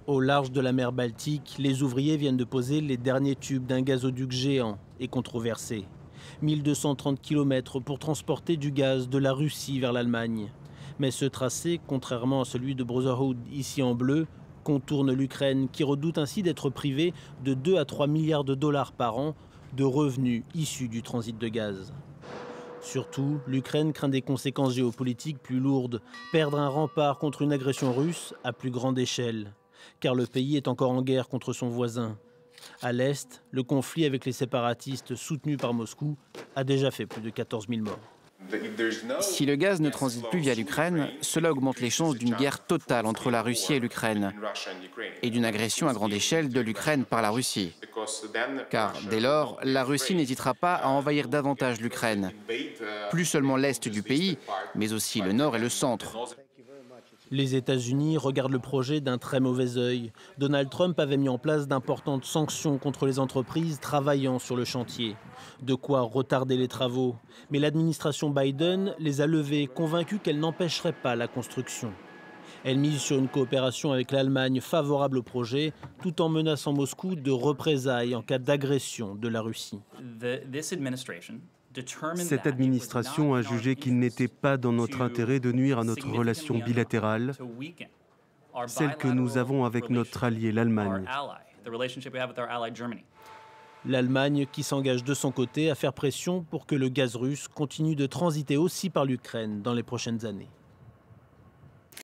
Au large de la mer Baltique, les ouvriers viennent de poser les derniers tubes d'un gazoduc géant et controversé. 1230 km pour transporter du gaz de la Russie vers l'Allemagne. Mais ce tracé, contrairement à celui de Brotherhood ici en bleu, contourne l'Ukraine qui redoute ainsi d'être privée de 2 à 3 milliards de dollars par an de revenus issus du transit de gaz. Surtout, l'Ukraine craint des conséquences géopolitiques plus lourdes, perdre un rempart contre une agression russe à plus grande échelle, car le pays est encore en guerre contre son voisin. À l'Est, le conflit avec les séparatistes soutenus par Moscou a déjà fait plus de 14 000 morts. Si le gaz ne transite plus via l'Ukraine, cela augmente les chances d'une guerre totale entre la Russie et l'Ukraine et d'une agression à grande échelle de l'Ukraine par la Russie. Car dès lors, la Russie n'hésitera pas à envahir davantage l'Ukraine, plus seulement l'Est du pays, mais aussi le Nord et le Centre. Les États-Unis regardent le projet d'un très mauvais œil. Donald Trump avait mis en place d'importantes sanctions contre les entreprises travaillant sur le chantier. De quoi retarder les travaux. Mais l'administration Biden les a levés, convaincue qu'elle n'empêcherait pas la construction. Elle mise sur une coopération avec l'Allemagne favorable au projet, tout en menaçant Moscou de représailles en cas d'agression de la Russie. Cette administration a jugé qu'il n'était pas dans notre intérêt de nuire à notre relation bilatérale, celle que nous avons avec notre allié, l'Allemagne. L'Allemagne qui s'engage de son côté à faire pression pour que le gaz russe continue de transiter aussi par l'Ukraine dans les prochaines années.